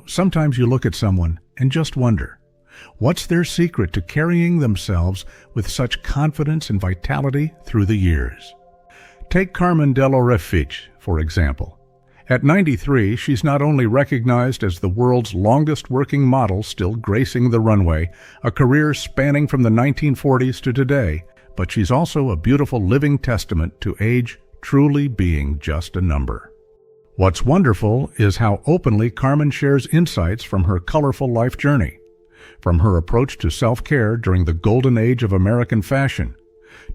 Sometimes you look at someone and just wonder, what's their secret to carrying themselves with such confidence and vitality through the years? Take Carmen Dell'Orefice, for example. At 93, she's not only recognized as the world's longest working model still gracing the runway, a career spanning from the 1940s to today, but she's also a beautiful living testament to age truly being just a number. What's wonderful is how openly Carmen shares insights from her colorful life journey, from her approach to self-care during the golden age of American fashion,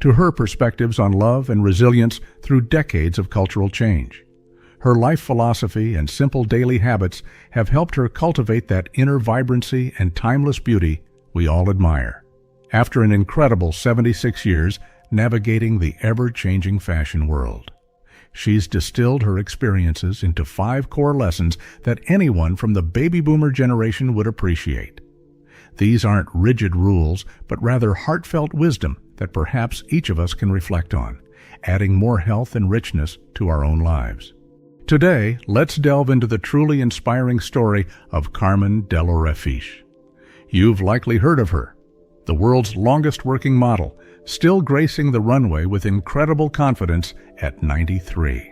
to her perspectives on love and resilience through decades of cultural change. Her life philosophy and simple daily habits have helped her cultivate that inner vibrancy and timeless beauty we all admire. After an incredible 76 years navigating the ever-changing fashion world, she's distilled her experiences into 5 core lessons that anyone from the baby boomer generation would appreciate. These aren't rigid rules, but rather heartfelt wisdom that perhaps each of us can reflect on, adding more health and richness to our own lives. Today, let's delve into the truly inspiring story of Carmen Dell'Orefice. You've likely heard of her, the world's longest working model, still gracing the runway with incredible confidence at 93.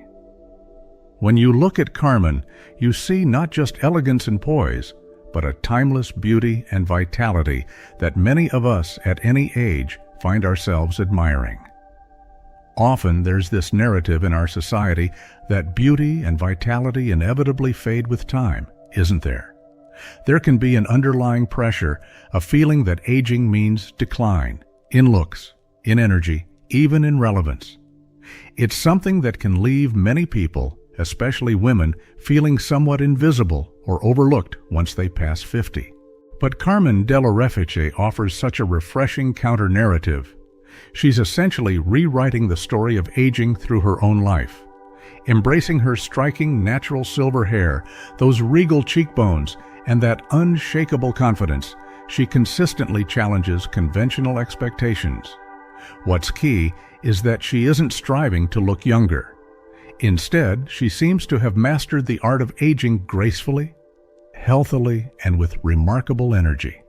When you look at Carmen, you see not just elegance and poise, but a timeless beauty and vitality that many of us at any age find ourselves admiring. Often there's this narrative in our society that beauty and vitality inevitably fade with time, isn't there? There can be an underlying pressure, a feeling that aging means decline, in looks, in energy, even in relevance. It's something that can leave many people, especially women, feeling somewhat invisible or overlooked once they pass 50. But Carmen Dell'Orefice offers such a refreshing counter-narrative. She's essentially rewriting the story of aging through her own life. Embracing her striking natural silver hair, those regal cheekbones, and that unshakable confidence, she consistently challenges conventional expectations. What's key is that she isn't striving to look younger. Instead, she seems to have mastered the art of aging gracefully, healthily, and with remarkable energy.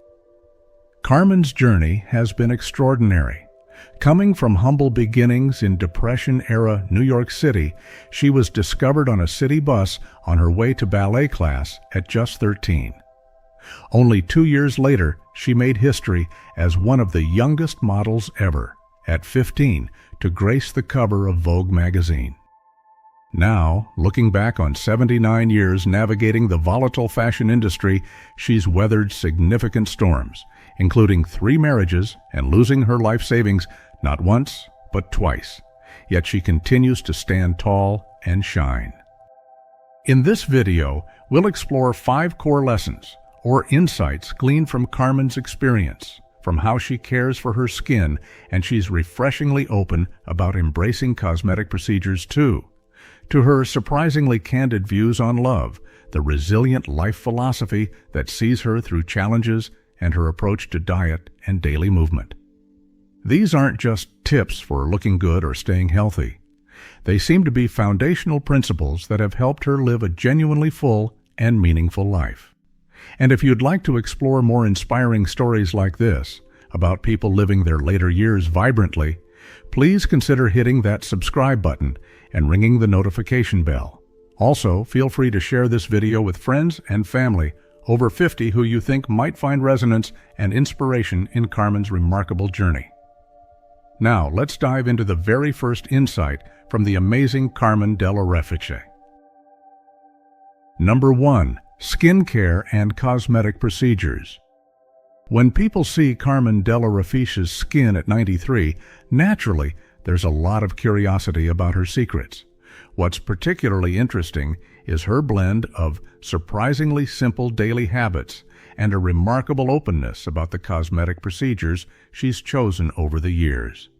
Carmen's journey has been extraordinary. Coming from humble beginnings in Depression-era New York City, she was discovered on a city bus on her way to ballet class at just 13. Only 2 years later, she made history as one of the youngest models ever, at 15, to grace the cover of Vogue magazine. Now, looking back on 79 years navigating the volatile fashion industry, she's weathered significant storms, including 3 marriages and losing her life savings not once, but twice. Yet she continues to stand tall and shine. In this video, we'll explore 5 core lessons or insights gleaned from Carmen's experience, from how she cares for her skin, and she's refreshingly open about embracing cosmetic procedures too, to her surprisingly candid views on love, the resilient life philosophy that sees her through challenges, and her approach to diet and daily movement. These aren't just tips for looking good or staying healthy. They seem to be foundational principles that have helped her live a genuinely full and meaningful life. And if you'd like to explore more inspiring stories like this, about people living their later years vibrantly, please consider hitting that subscribe button and ringing the notification bell. Also, feel free to share this video with friends and family over 50 who you think might find resonance and inspiration in Carmen's remarkable journey. Now, let's dive into the very first insight from the amazing Carmen Dell'Orefice. Number 1. Skincare and cosmetic procedures. When people see Carmen Dell'Orefice's skin at 93, naturally, there's a lot of curiosity about her secrets. What's particularly interesting is her blend of surprisingly simple daily habits and a remarkable openness about the cosmetic procedures she's chosen over the years.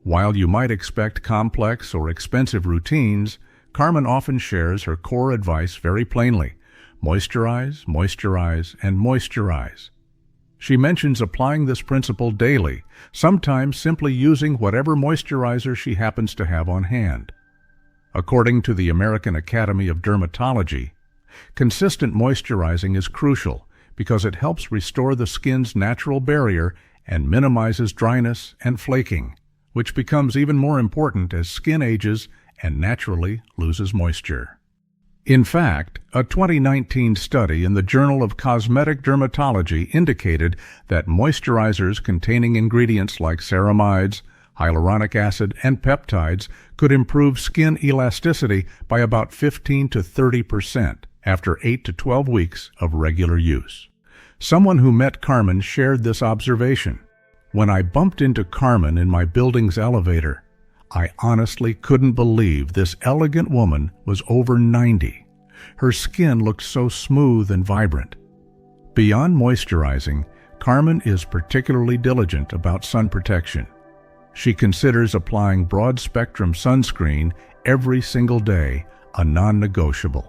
While you might expect complex or expensive routines, Carmen often shares her core advice very plainly: moisturize, moisturize, and moisturize. She mentions applying this principle daily, sometimes simply using whatever moisturizer she happens to have on hand. According to the American Academy of Dermatology, Consistent moisturizing is crucial because it helps restore the skin's natural barrier and minimizes dryness and flaking, which becomes even more important as skin ages and naturally loses moisture. In fact, a 2019 study in the Journal of Cosmetic Dermatology indicated that moisturizers containing ingredients like ceramides, hyaluronic acid, and peptides could improve skin elasticity by about 15 to 30% after 8 to 12 weeks of regular use. Someone who met Carmen shared this observation. "When I bumped into Carmen in my building's elevator, I honestly couldn't believe this elegant woman was over 90. Her skin looked so smooth and vibrant." Beyond moisturizing, Carmen is particularly diligent about sun protection. She considers applying broad-spectrum sunscreen every single day a non-negotiable.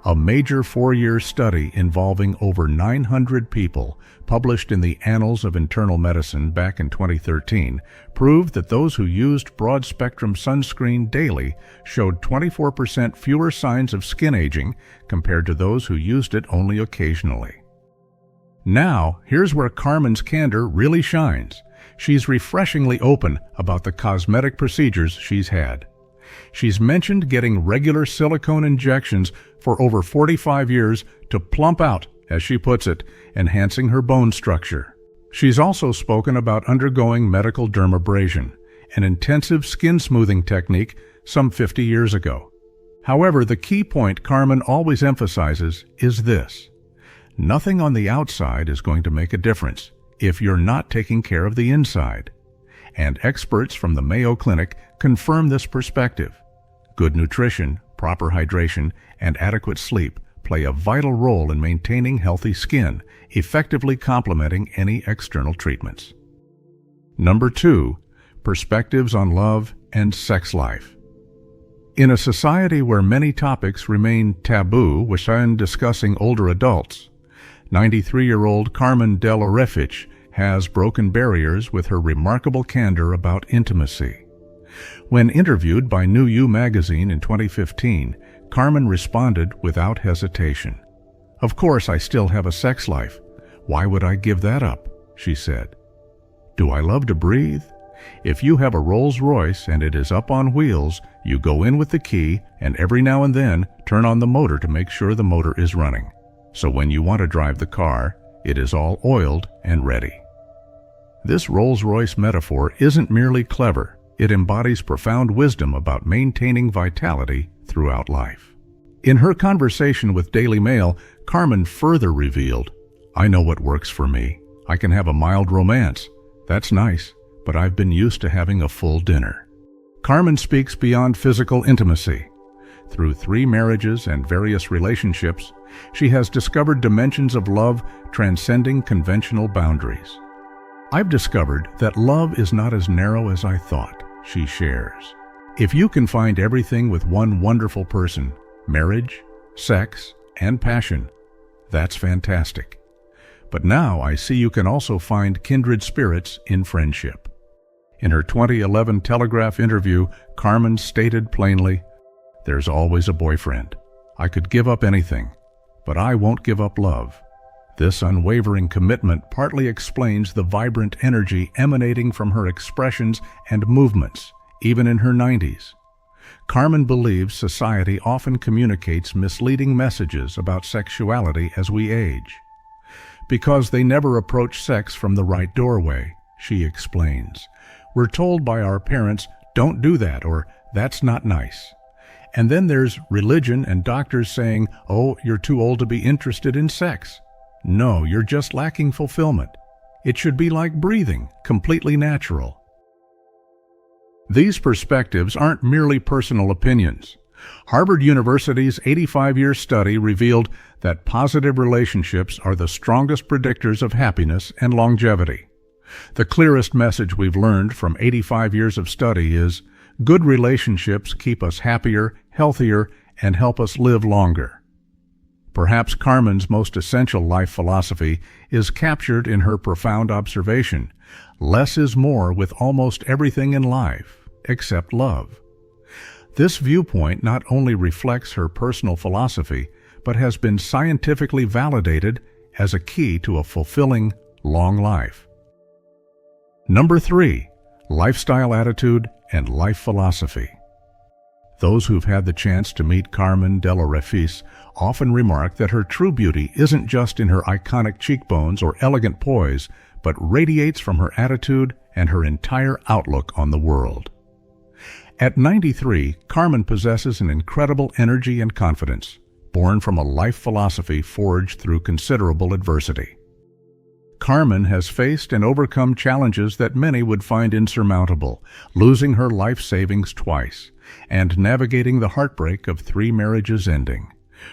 A major 4-year study involving over 900 people, published in the Annals of Internal Medicine back in 2013, proved that those who used broad-spectrum sunscreen daily showed 24% fewer signs of skin aging compared to those who used it only occasionally. Now, here's where Carmen's candor really shines. She's refreshingly open about the cosmetic procedures she's had. She's mentioned getting regular silicone injections for over 45 years to plump out, as she puts it, enhancing her bone structure. She's also spoken about undergoing medical dermabrasion, an intensive skin smoothing technique some 50 years ago. However, the key point Carmen always emphasizes is this: nothing on the outside is going to make a difference if you're not taking care of the inside. And experts from the Mayo Clinic confirm this perspective. Good nutrition, proper hydration, and adequate sleep play a vital role in maintaining healthy skin, effectively complementing any external treatments. Number 2, perspectives on love and sex life. In a society where many topics remain taboo when discussing older adults, 93-year-old Carmen Dell'Orefice has broken barriers with her remarkable candor about intimacy. When interviewed by New You magazine in 2015, Carmen responded without hesitation. "Of course I still have a sex life. Why would I give that up?" she said. "Do I love to breathe? If you have a Rolls Royce and it is up on wheels, you go in with the key and every now and then turn on the motor to make sure the motor is running. So when you want to drive the car, it is all oiled and ready." This Rolls-Royce metaphor isn't merely clever, it embodies profound wisdom about maintaining vitality throughout life. In her conversation with Daily Mail, Carmen further revealed, "I know what works for me. I can have a mild romance. That's nice, but I've been used to having a full dinner." Carmen speaks beyond physical intimacy. Through 3 marriages and various relationships, she has discovered dimensions of love transcending conventional boundaries. "I've discovered that love is not as narrow as I thought," she shares. "If you can find everything with one wonderful person, marriage, sex, and passion, that's fantastic. But now I see you can also find kindred spirits in friendship." In her 2011 Telegraph interview, Carmen stated plainly, "There's always a boyfriend. I could give up anything, but I won't give up love." This unwavering commitment partly explains the vibrant energy emanating from her expressions and movements, even in her 90s. Carmen believes society often communicates misleading messages about sexuality as we age. Because they never approach sex from the right doorway, she explains. We're told by our parents, "Don't do that," or "That's not nice." And then there's religion and doctors saying, "Oh, you're too old to be interested in sex." No, you're just lacking fulfillment. It should be like breathing, completely natural. These perspectives aren't merely personal opinions. Harvard University's 85-year study revealed that positive relationships are the strongest predictors of happiness and longevity. The clearest message we've learned from 85 years of study is, good relationships keep us happier, healthier, and help us live longer. Perhaps Carmen's most essential life philosophy is captured in her profound observation: less is more with almost everything in life, except love. This viewpoint not only reflects her personal philosophy, but has been scientifically validated as a key to a fulfilling, long life. Number 3. Lifestyle attitude and life philosophy. Those who've had the chance to meet Carmen Dell'Orefice often remark that her true beauty isn't just in her iconic cheekbones or elegant poise, but radiates from her attitude and her entire outlook on the world. At 93, Carmen possesses an incredible energy and confidence, born from a life philosophy forged through considerable adversity. Carmen has faced and overcome challenges that many would find insurmountable, losing her life savings twice, and navigating the heartbreak of 3 marriages ending.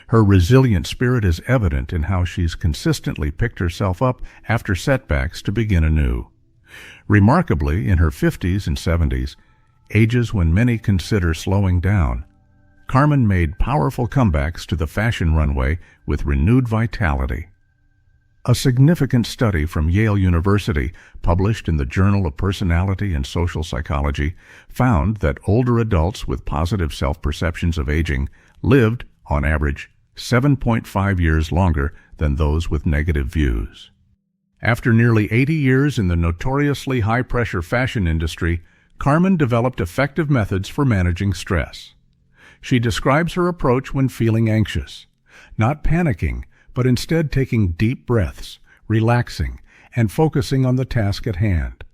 Her resilient spirit is evident in how she's consistently picked herself up after setbacks to begin anew. Remarkably, in her 50s and 70s, ages when many consider slowing down, Carmen made powerful comebacks to the fashion runway with renewed vitality. A significant study from Yale University, published in the Journal of Personality and Social Psychology, found that older adults with positive self-perceptions of aging lived, on average, 7.5 years longer than those with negative views. After nearly 80 years in the notoriously high-pressure fashion industry, Carmen developed effective methods for managing stress. She describes her approach when feeling anxious, not panicking, but instead taking deep breaths, relaxing, and focusing on the task at hand.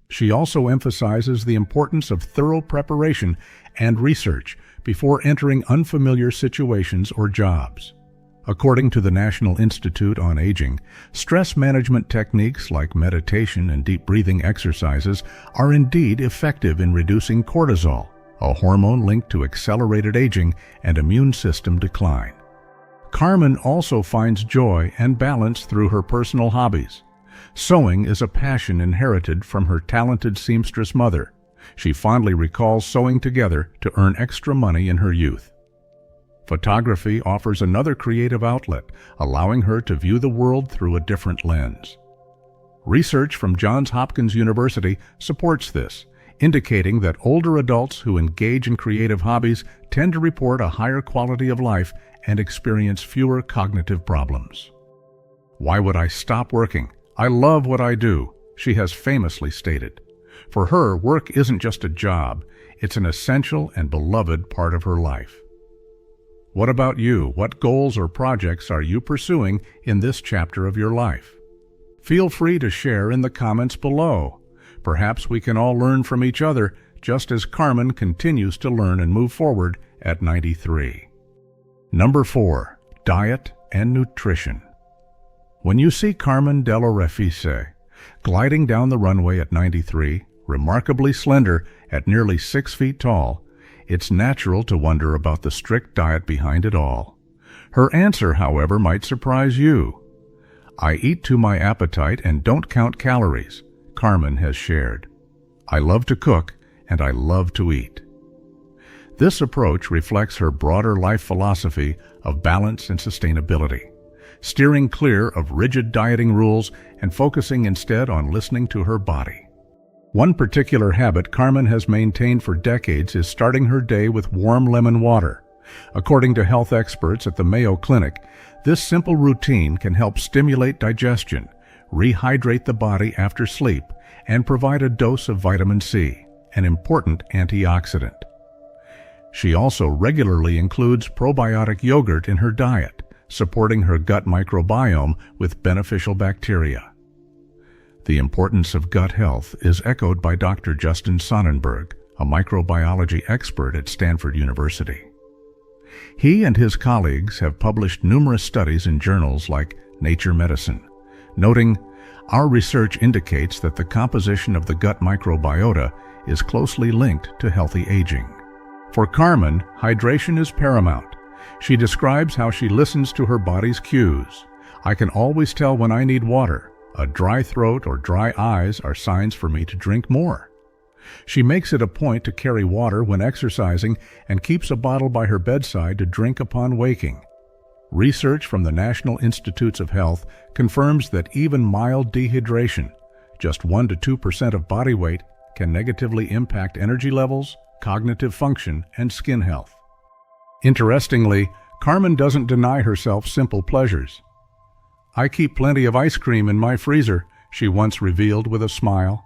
She also emphasizes the importance of thorough preparation and research before entering unfamiliar situations or jobs. According to the National Institute on Aging, stress management techniques like meditation and deep breathing exercises are indeed effective in reducing cortisol, a hormone linked to accelerated aging and immune system decline. Carmen also finds joy and balance through her personal hobbies. Sewing is a passion inherited from her talented seamstress mother. She fondly recalls sewing together to earn extra money in her youth. Photography offers another creative outlet, allowing her to view the world through a different lens. Research from Johns Hopkins University supports this, indicating that older adults who engage in creative hobbies tend to report a higher quality of life and experience fewer cognitive problems. "Why would I stop working? I love what I do," she has famously stated. For her, work isn't just a job, it's an essential and beloved part of her life. What about you? What goals or projects are you pursuing in this chapter of your life? Feel free to share in the comments below. Perhaps we can all learn from each other, just as Carmen continues to learn and move forward at 93. Number 4. Diet and nutrition. When you see Carmen Dell'Orefice gliding down the runway at 93, remarkably slender at nearly 6 feet tall, it's natural to wonder about the strict diet behind it all. Her answer, however, might surprise you. "I eat to my appetite and don't count calories," Carmen has shared. "I love to cook and I love to eat." This approach reflects her broader life philosophy of balance and sustainability, steering clear of rigid dieting rules and focusing instead on listening to her body. One particular habit Carmen has maintained for decades is starting her day with warm lemon water. According to health experts at the Mayo Clinic, this simple routine can help stimulate digestion, rehydrate the body after sleep, and provide a dose of vitamin C, an important antioxidant. She also regularly includes probiotic yogurt in her diet, supporting her gut microbiome with beneficial bacteria. The importance of gut health is echoed by Dr. Justin Sonnenberg, a microbiology expert at Stanford University. He and his colleagues have published numerous studies in journals like Nature Medicine, noting, "Our research indicates that the composition of the gut microbiota is closely linked to healthy aging." For Carmen, hydration is paramount. She describes how she listens to her body's cues. "I can always tell when I need water. A dry throat or dry eyes are signs for me to drink more." She makes it a point to carry water when exercising and keeps a bottle by her bedside to drink upon waking. Research from the National Institutes of Health confirms that even mild dehydration, just 1 to 2% of body weight, can negatively impact energy levels, cognitive function, and skin health. Interestingly, Carmen doesn't deny herself simple pleasures. "I keep plenty of ice cream in my freezer," she once revealed with a smile.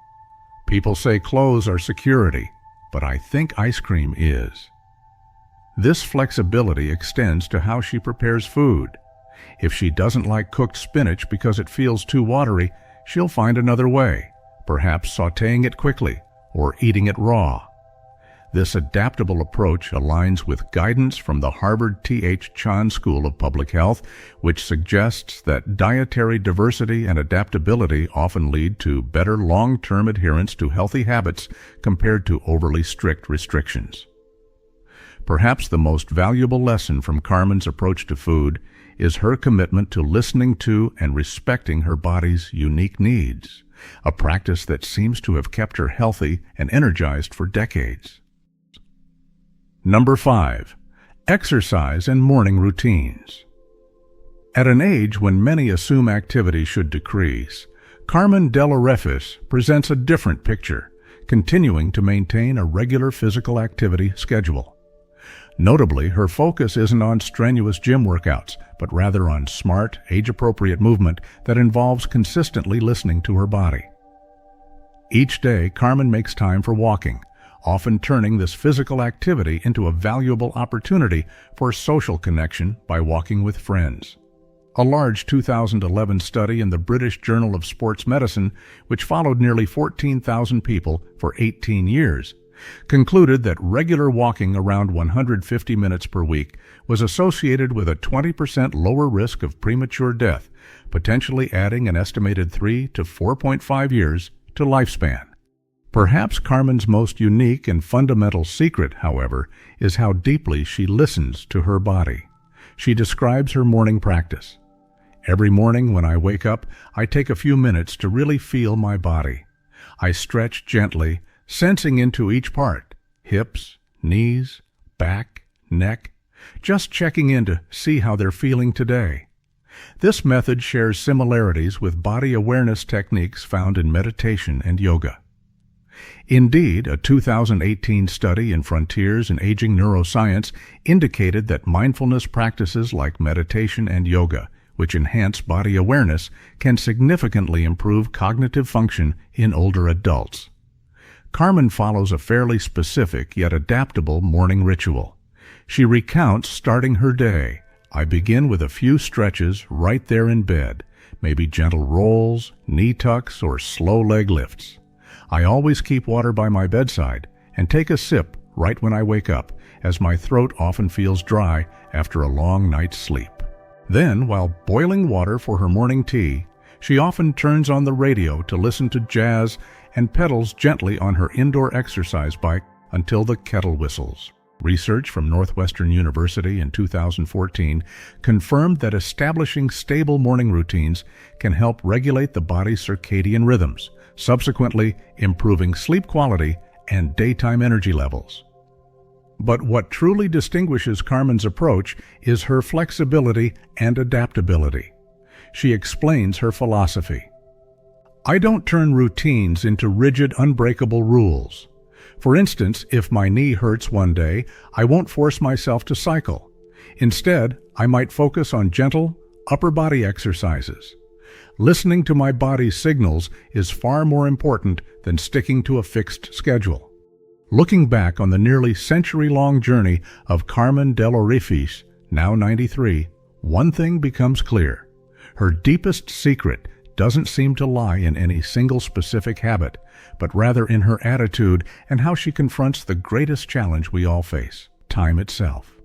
"People say clothes are security, but I think ice cream is." This flexibility extends to how she prepares food. If she doesn't like cooked spinach because it feels too watery, she'll find another way, perhaps sautéing it quickly or eating it raw. This adaptable approach aligns with guidance from the Harvard T.H. Chan School of Public Health, which suggests that dietary diversity and adaptability often lead to better long-term adherence to healthy habits compared to overly strict restrictions. Perhaps the most valuable lesson from Carmen's approach to food is her commitment to listening to and respecting her body's unique needs, a practice that seems to have kept her healthy and energized for decades. Number 5. Exercise and morning routines. At an age when many assume activity should decrease, Carmen Dell'Orefice presents a different picture, continuing to maintain a regular physical activity schedule. Notably, her focus isn't on strenuous gym workouts, but rather on smart, age-appropriate movement that involves consistently listening to her body. Each day, Carmen makes time for walking, often turning this physical activity into a valuable opportunity for social connection by walking with friends. A large 2011 study in the British Journal of Sports Medicine, which followed nearly 14,000 people for 18 years, concluded that regular walking around 150 minutes per week was associated with a 20% lower risk of premature death, potentially adding an estimated 3 to 4.5 years to lifespan. Perhaps Carmen's most unique and fundamental secret, however, is how deeply she listens to her body. She describes her morning practice. "Every morning when I wake up, I take a few minutes to really feel my body. I stretch gently, sensing into each part, hips, knees, back, neck, just checking in to see how they're feeling today." This method shares similarities with body awareness techniques found in meditation and yoga. Indeed, a 2018 study in Frontiers in Aging Neuroscience indicated that mindfulness practices like meditation and yoga, which enhance body awareness, can significantly improve cognitive function in older adults. Carmen follows a fairly specific yet adaptable morning ritual. She recounts starting her day. "I begin with a few stretches right there in bed, maybe gentle rolls, knee tucks, or slow leg lifts. I always keep water by my bedside and take a sip right when I wake up, as my throat often feels dry after a long night's sleep." Then, while boiling water for her morning tea, she often turns on the radio to listen to jazz and pedals gently on her indoor exercise bike until the kettle whistles. Research from Northwestern University in 2014 confirmed that establishing stable morning routines can help regulate the body's circadian rhythms, subsequently improving sleep quality and daytime energy levels. But what truly distinguishes Carmen's approach is her flexibility and adaptability. She explains her philosophy. "I don't turn routines into rigid, unbreakable rules. For instance, if my knee hurts one day, I won't force myself to cycle. Instead, I might focus on gentle, upper body exercises. Listening to my body's signals is far more important than sticking to a fixed schedule." Looking back on the nearly century-long journey of Carmen Dell'Orefice, now 93, one thing becomes clear. Her deepest secret doesn't seem to lie in any single specific habit, but rather in her attitude and how she confronts the greatest challenge we all face, time itself.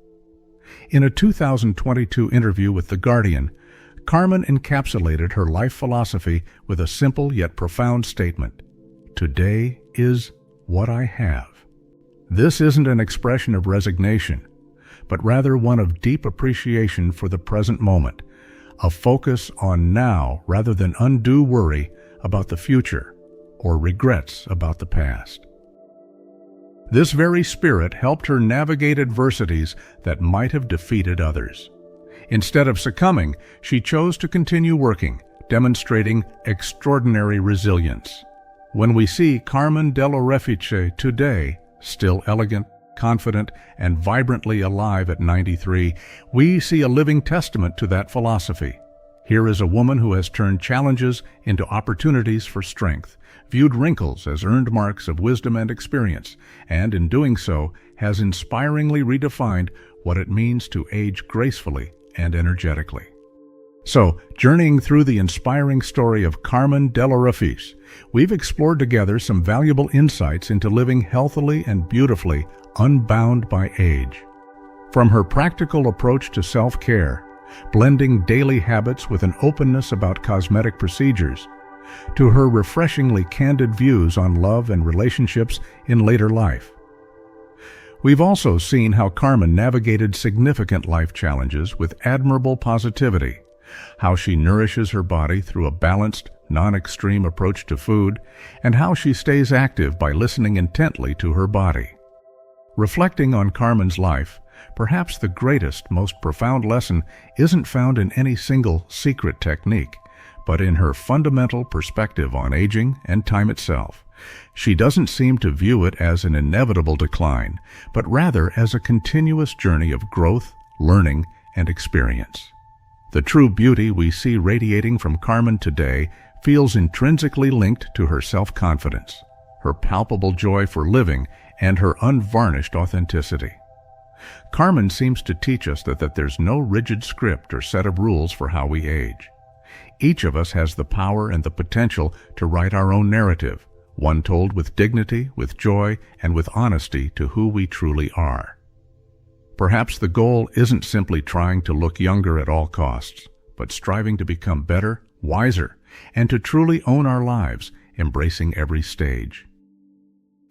In a 2022 interview with The Guardian, Carmen encapsulated her life philosophy with a simple yet profound statement: "Today is what I have." This isn't an expression of resignation, but rather one of deep appreciation for the present moment, a focus on now rather than undue worry about the future or regrets about the past. This very spirit helped her navigate adversities that might have defeated others. Instead of succumbing, she chose to continue working, demonstrating extraordinary resilience. When we see Carmen Dell'Orefice today, still elegant, confident, and vibrantly alive at 93, we see a living testament to that philosophy. Here is a woman who has turned challenges into opportunities for strength, viewed wrinkles as earned marks of wisdom and experience, and in doing so has inspiringly redefined what it means to age gracefully and energetically. So, journeying through the inspiring story of Carmen Dell'Orefice, we've explored together some valuable insights into living healthily and beautifully, unbound by age. From her practical approach to self-care, blending daily habits with an openness about cosmetic procedures, to her refreshingly candid views on love and relationships in later life. We've also seen how Carmen navigated significant life challenges with admirable positivity, how she nourishes her body through a balanced, non-extreme approach to food, and how she stays active by listening intently to her body. Reflecting on Carmen's life, perhaps the greatest, most profound lesson isn't found in any single secret technique, but in her fundamental perspective on aging and time itself. She doesn't seem to view it as an inevitable decline, but rather as a continuous journey of growth, learning, and experience. The true beauty we see radiating from Carmen today feels intrinsically linked to her self-confidence, her palpable joy for living, and her unvarnished authenticity. Carmen seems to teach us that there's no rigid script or set of rules for how we age. Each of us has the power and the potential to write our own narrative, one told with dignity, with joy, and with honesty to who we truly are. Perhaps the goal isn't simply trying to look younger at all costs, but striving to become better, wiser, and to truly own our lives, embracing every stage.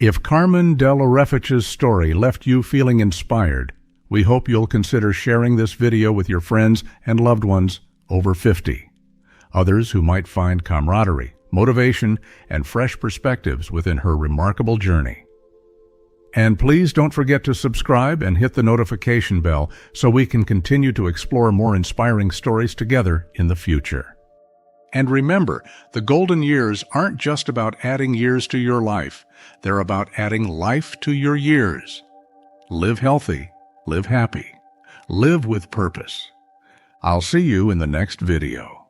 If Carmen Dell'Orefice's story left you feeling inspired, we hope you'll consider sharing this video with your friends and loved ones over 50. Others who might find camaraderie, motivation, and fresh perspectives within her remarkable journey. And please don't forget to subscribe and hit the notification bell so we can continue to explore more inspiring stories together in the future. And remember, the golden years aren't just about adding years to your life. They're about adding life to your years. Live healthy, live happy, live with purpose. I'll see you in the next video.